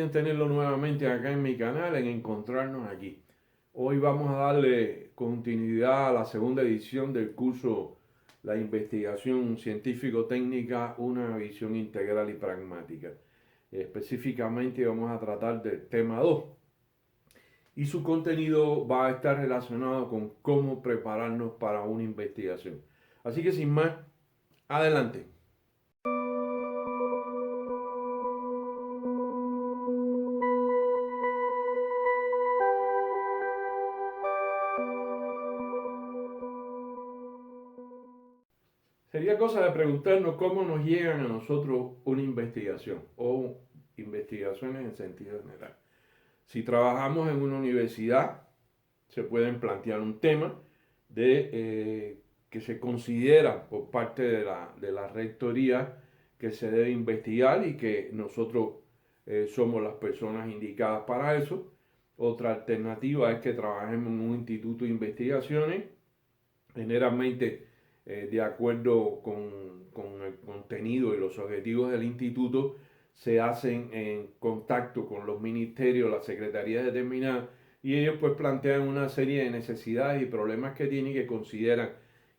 en tenerlo nuevamente acá en mi canal, en encontrarnos aquí. Hoy vamos a darle continuidad a la segunda edición del curso La investigación científico-técnica, una visión integral y pragmática. Específicamente vamos a tratar del tema 2 y su contenido va a estar relacionado con cómo prepararnos para una investigación. Así que sin más, adelante. Sería cosa de preguntarnos cómo nos llegan a nosotros una investigación o investigaciones en sentido general. Si trabajamos en una universidad, se pueden plantear un tema que se considera por parte de la rectoría que se debe investigar y que nosotros somos las personas indicadas para eso. Otra alternativa es que trabajemos en un instituto de investigaciones, generalmente de acuerdo con el contenido y los objetivos del instituto, se hacen en contacto con los ministerios, las secretarías determinadas, y ellos pues plantean una serie de necesidades y problemas que tienen y que consideran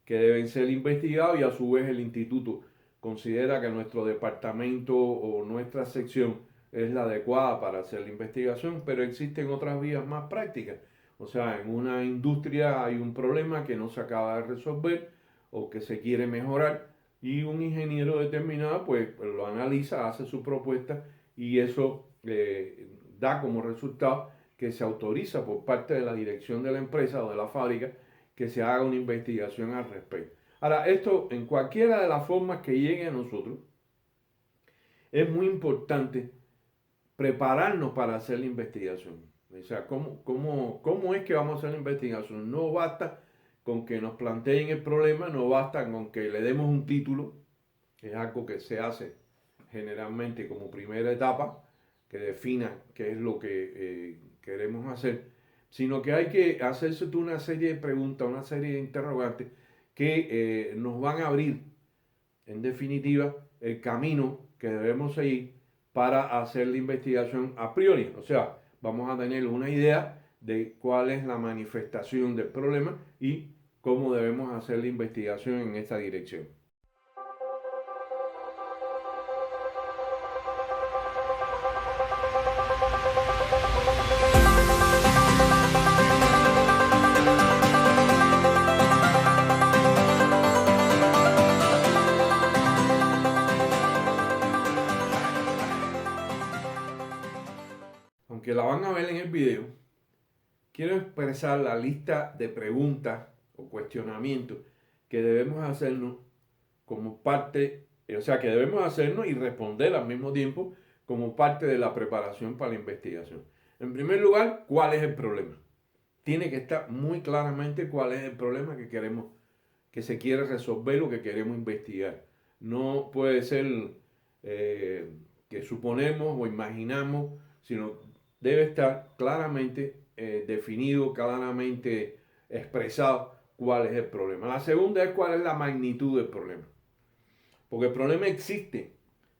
que deben ser investigados, y a su vez el instituto considera que nuestro departamento o nuestra sección es la adecuada para hacer la investigación, pero existen otras vías más prácticas. O sea, en una industria hay un problema que no se acaba de resolver o que se quiere mejorar, y un ingeniero determinado pues lo analiza, hace su propuesta, y eso da como resultado que se autoriza por parte de la dirección de la empresa o de la fábrica que se haga una investigación al respecto. Ahora, esto en cualquiera de las formas que llegue a nosotros, es muy importante prepararnos para hacer la investigación. O sea, ¿cómo es que vamos a hacer la investigación? No basta con que nos planteen el problema, no basta con que le demos un título, es algo que se hace generalmente como primera etapa, que defina qué es lo que queremos hacer, sino que hay que hacerse una serie de preguntas, una serie de interrogantes que nos van a abrir, en definitiva, el camino que debemos seguir para hacer la investigación a priori. O sea, vamos a tener una idea de cuál es la manifestación del problema y cómo debemos hacer la investigación en esta dirección. Aunque la van a ver en el video, quiero expresar la lista de preguntas o cuestionamientos que debemos hacernos como parte, o sea, que debemos hacernos y responder al mismo tiempo como parte de la preparación para la investigación. En primer lugar, ¿cuál es el problema? Tiene que estar muy claramente cuál es el problema que queremos, que se quiere resolver o que queremos investigar. No puede ser que suponemos o imaginamos, sino debe estar claramente definido, claramente expresado cuál es el problema. La segunda es cuál es la magnitud del problema. Porque el problema existe,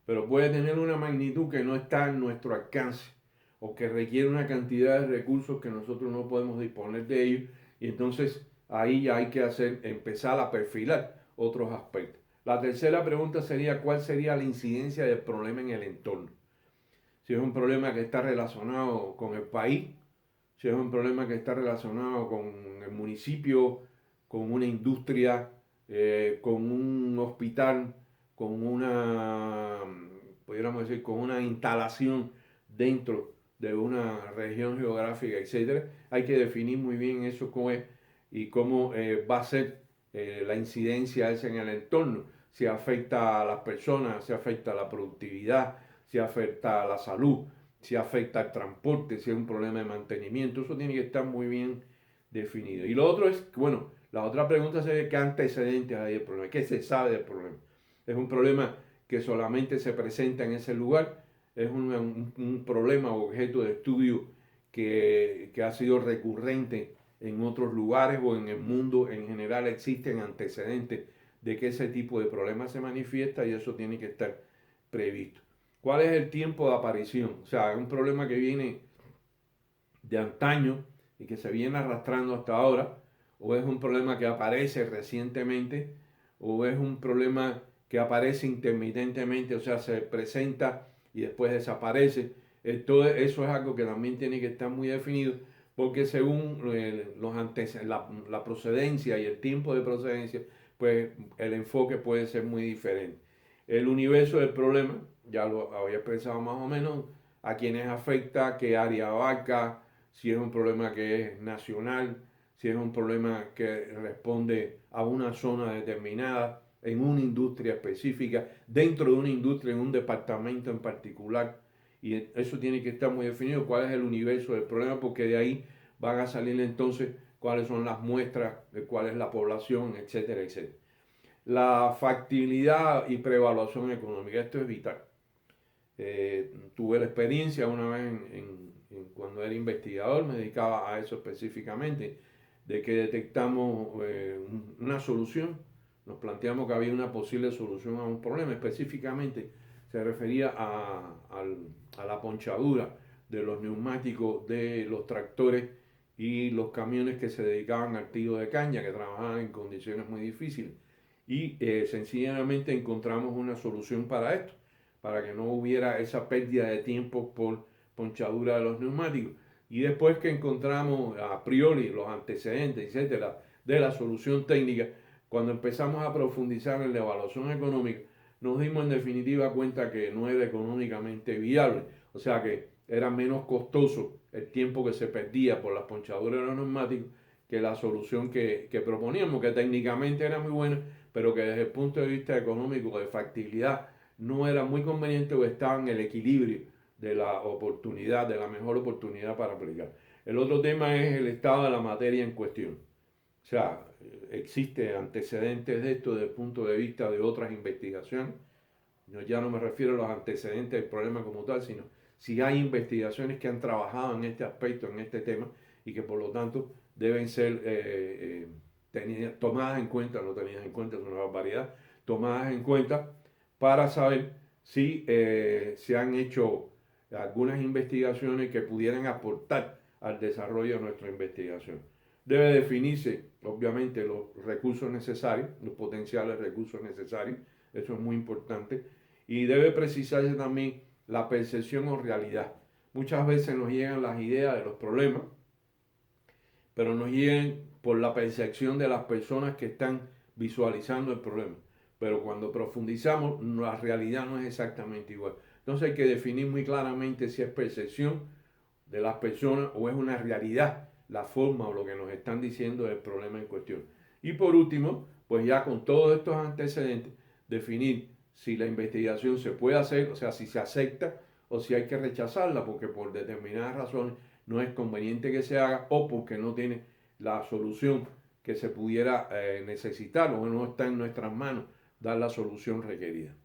pero puede tener una magnitud que no está en nuestro alcance o que requiere una cantidad de recursos que nosotros no podemos disponer de ellos, y entonces ahí ya hay que empezar a perfilar otros aspectos. La tercera pregunta sería cuál sería la incidencia del problema en el entorno. Si es un problema que está relacionado con el país, si es un problema que está relacionado con el municipio, con una industria, con un hospital, con una, pudiéramos decir, con una instalación dentro de una región geográfica, etcétera. Hay que definir muy bien eso cómo es y cómo va a ser la incidencia esa en el entorno, si afecta a las personas, si afecta a la productividad, si afecta a la salud, si afecta al transporte, si es un problema de mantenimiento. Eso tiene que estar muy bien definido. Y lo otro es, bueno, la otra pregunta sería qué antecedentes hay del problema, qué se sabe del problema. Es un problema que solamente se presenta en ese lugar, es un problema o objeto de estudio que ha sido recurrente en otros lugares o en el mundo en general. Existen antecedentes de que ese tipo de problema se manifiesta, y eso tiene que estar previsto. ¿Cuál es el tiempo de aparición? O sea, es un problema que viene de antaño y que se viene arrastrando hasta ahora, o es un problema que aparece recientemente, o es un problema que aparece intermitentemente, o sea, se presenta y después desaparece. Todo eso es algo que también tiene que estar muy definido, porque según la procedencia y el tiempo de procedencia, pues el enfoque puede ser muy diferente. El universo del problema, ya lo había expresado más o menos, a quienes afecta, qué área abarca, si es un problema que es nacional, si es un problema que responde a una zona determinada, en una industria específica, dentro de una industria, en un departamento en particular. Y eso tiene que estar muy definido, cuál es el universo del problema, porque de ahí van a salir entonces cuáles son las muestras, de cuál es la población, etcétera, etcétera. La factibilidad y preevaluación económica, esto es vital. Tuve la experiencia una vez cuando era investigador, me dedicaba a eso específicamente, de que detectamos una solución, nos planteamos que había una posible solución a un problema, específicamente se refería a la ponchadura de los neumáticos de los tractores y los camiones que se dedicaban al tiro de caña, que trabajaban en condiciones muy difíciles. Y sencillamente encontramos una solución para esto, para que no hubiera esa pérdida de tiempo por ponchadura de los neumáticos. Y después que encontramos a priori los antecedentes, etcétera, de la solución técnica, cuando empezamos a profundizar en la evaluación económica, nos dimos en definitiva cuenta que no era económicamente viable, o sea que era menos costoso el tiempo que se perdía por las ponchaduras de los neumáticos que la solución que proponíamos, que técnicamente era muy buena, pero que desde el punto de vista económico, de factibilidad, no era muy conveniente o estaba en el equilibrio de la oportunidad, de la mejor oportunidad para aplicar. El otro tema es el estado de la materia en cuestión. O sea, existe antecedentes de esto desde el punto de vista de otras investigaciones. Yo ya no me refiero a los antecedentes del problema como tal, sino si hay investigaciones que han trabajado en este aspecto, en este tema, y que por lo tanto deben ser tomadas en cuenta, no tenidas en cuenta, es una barbaridad, tomadas en cuenta para saber si se han hecho algunas investigaciones que pudieran aportar al desarrollo de nuestra investigación. Debe definirse, obviamente, los recursos necesarios, los potenciales recursos necesarios, eso es muy importante, y debe precisarse también la percepción o realidad. Muchas veces nos llegan las ideas de los problemas, pero nos llegan por la percepción de las personas que están visualizando el problema. Pero cuando profundizamos, la realidad no es exactamente igual. Entonces hay que definir muy claramente si es percepción de las personas o es una realidad la forma o lo que nos están diciendo del problema en cuestión. Y por último, pues ya con todos estos antecedentes, definir si la investigación se puede hacer, o sea, si se acepta o si hay que rechazarla, porque por determinadas razones no es conveniente que se haga o porque no tiene la solución que se pudiera necesitar o no está en nuestras manos dar la solución requerida.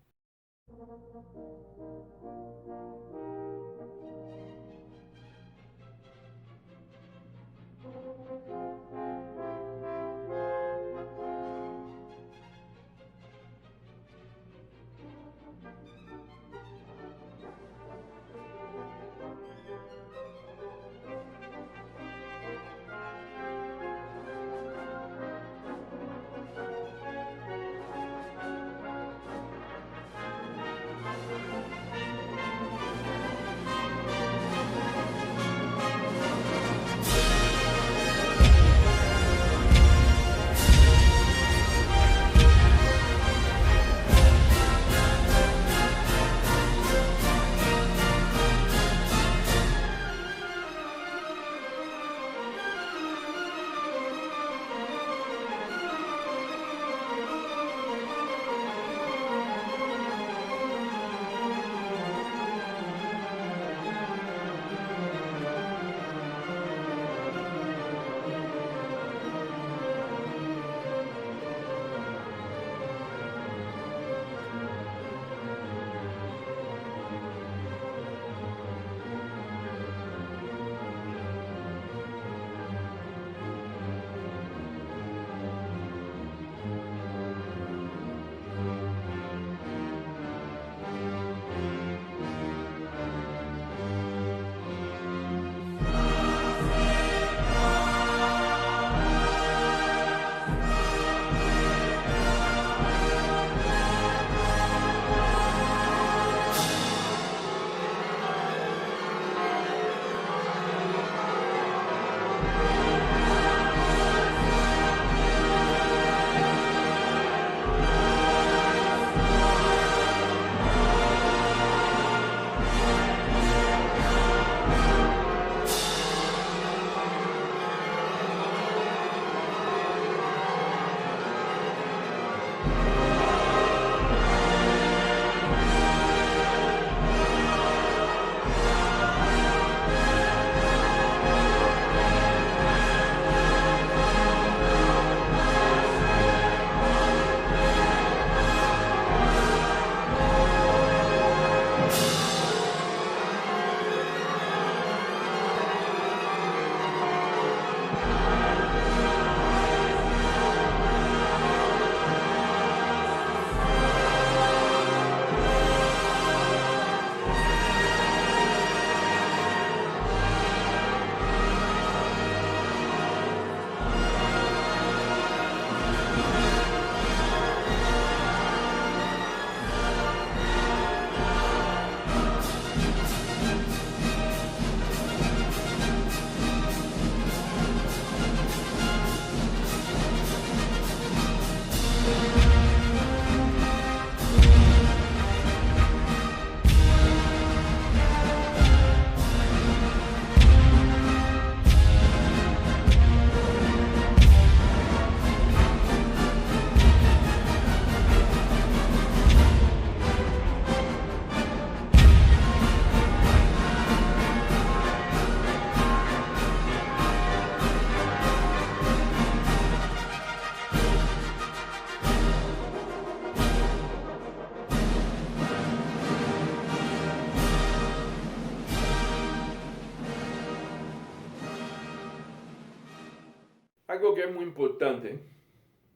Algo que es muy importante,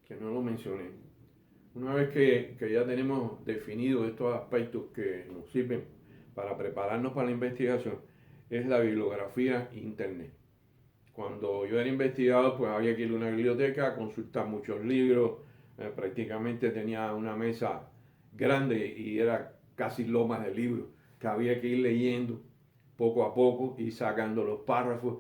que no lo mencioné, una vez que ya tenemos definidos estos aspectos que nos sirven para prepararnos para la investigación, es la bibliografía internet. Cuando yo era investigador, pues había que ir a una biblioteca, consultar muchos libros, prácticamente tenía una mesa grande y era casi lomas de libros que había que ir leyendo poco a poco y sacando los párrafos,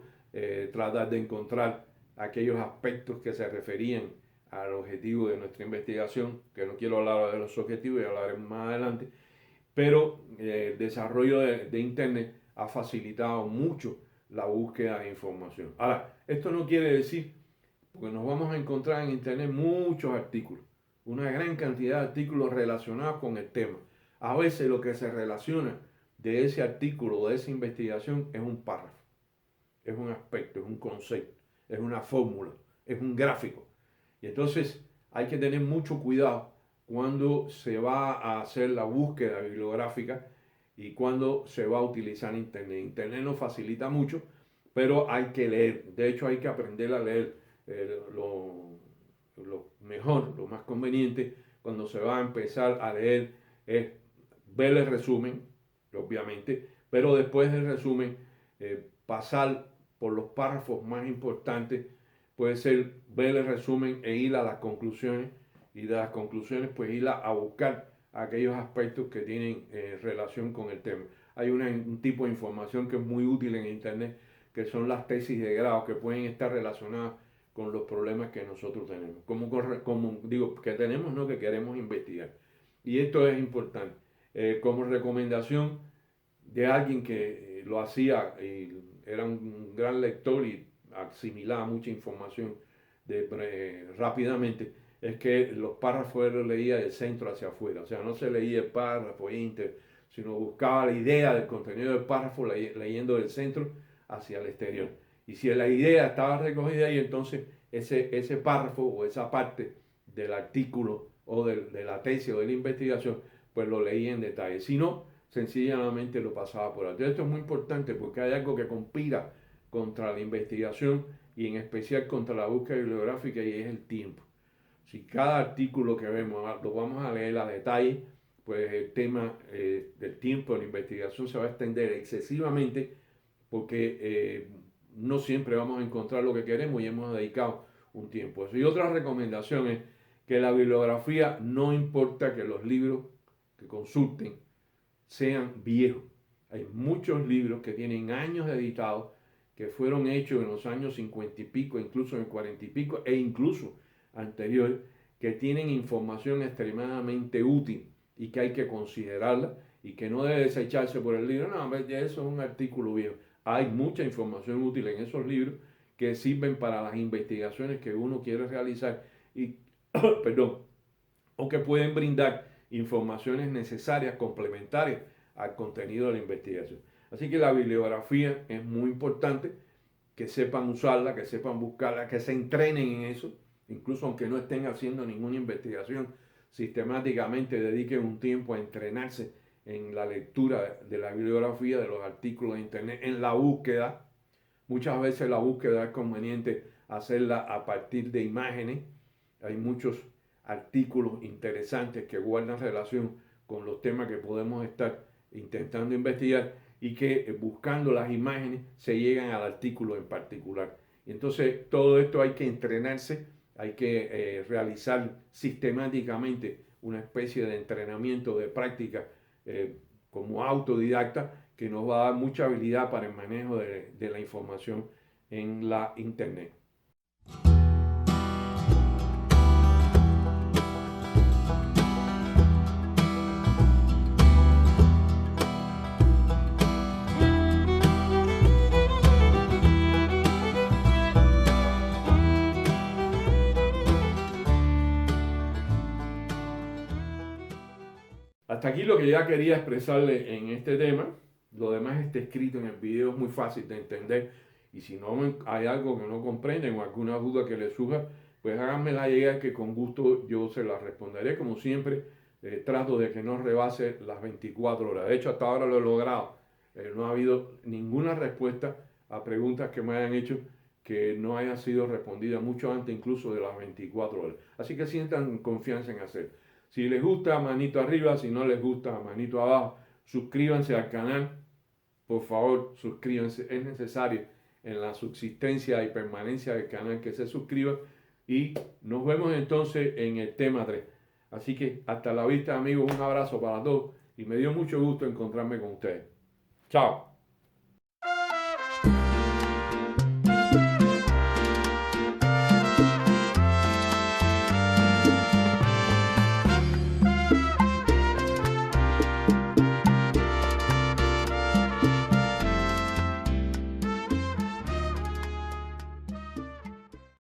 tratar de encontrar aquellos aspectos que se referían al objetivo de nuestra investigación, que no quiero hablar de los objetivos, ya hablaremos más adelante, pero el desarrollo de Internet ha facilitado mucho la búsqueda de información. Ahora, esto no quiere decir, porque nos vamos a encontrar en Internet muchos artículos, una gran cantidad de artículos relacionados con el tema. A veces lo que se relaciona de ese artículo o de esa investigación es un párrafo, es un aspecto, es un concepto, es una fórmula, es un gráfico. Y entonces hay que tener mucho cuidado cuando se va a hacer la búsqueda bibliográfica y cuando se va a utilizar Internet. Internet nos facilita mucho, pero hay que leer. De hecho, hay que aprender a leer lo mejor, lo más conveniente cuando se va a empezar a leer es ver el resumen, obviamente, pero después del resumen pasar por los párrafos más importantes, puede ser ver el resumen e ir a las conclusiones y de las conclusiones pues ir a buscar aquellos aspectos que tienen relación con el tema. Hay un tipo de información que es muy útil en Internet, que son las tesis de grado, que pueden estar relacionadas con los problemas que nosotros tenemos. Como digo, que tenemos, no que queremos investigar. Y esto es importante. Como recomendación de alguien que lo hacía y era un gran lector y asimilaba mucha información rápidamente, es que los párrafos él los leía del centro hacia afuera, o sea, no se leía el párrafo íntegro, sino buscaba la idea del contenido del párrafo leyendo del centro hacia el exterior. Y si la idea estaba recogida ahí, entonces ese párrafo o esa parte del artículo o de la tesis o de la investigación, pues lo leía en detalle. Si no, sencillamente lo pasaba por alto. Esto es muy importante porque hay algo que conspira contra la investigación y en especial contra la búsqueda bibliográfica y es el tiempo. Si cada artículo que vemos lo vamos a leer a detalle, pues el tema del tiempo de la investigación se va a extender excesivamente porque no siempre vamos a encontrar lo que queremos y hemos dedicado un tiempo. Y otra recomendación es que la bibliografía no importa que los libros que consulten sean viejos. Hay muchos libros que tienen años editados, que fueron hechos en los años 50 y pico, incluso en 40 y pico, e incluso anterior, que tienen información extremadamente útil y que hay que considerarla y que no debe desecharse por el libro. No, eso es un artículo viejo. Hay mucha información útil en esos libros que sirven para las investigaciones que uno quiere realizar y, perdón, o que pueden brindar informaciones necesarias, complementarias al contenido de la investigación. Así que la bibliografía es muy importante, que sepan usarla, que sepan buscarla, que se entrenen en eso, incluso aunque no estén haciendo ninguna investigación, sistemáticamente dediquen un tiempo a entrenarse en la lectura de la bibliografía, de los artículos de internet, en la búsqueda. Muchas veces la búsqueda es conveniente hacerla a partir de imágenes. Hay muchos artículos interesantes que guardan relación con los temas que podemos estar intentando investigar y que buscando las imágenes se llegan al artículo en particular. Entonces todo esto hay que entrenarse, hay que realizar sistemáticamente una especie de entrenamiento, de práctica como autodidacta que nos va a dar mucha habilidad para el manejo de la información en la internet. Hasta aquí lo que ya quería expresarle en este tema. Lo demás está escrito en el video, es muy fácil de entender. Y si no hay algo que no comprenden o alguna duda que les surja, pues háganmela llegar que con gusto yo se la responderé. Como siempre, trato de que no rebase las 24 horas. De hecho, hasta ahora lo he logrado. No ha habido ninguna respuesta a preguntas que me hayan hecho que no haya sido respondida mucho antes incluso de las 24 horas. Así que sientan confianza en hacer. Si les gusta, manito arriba, si no les gusta, manito abajo. Suscríbanse al canal, por favor, suscríbanse. Es necesario en la subsistencia y permanencia del canal que se suscriban. Y nos vemos entonces en el tema 3. Así que hasta la vista, amigos. Un abrazo para todos y me dio mucho gusto encontrarme con ustedes. Chao.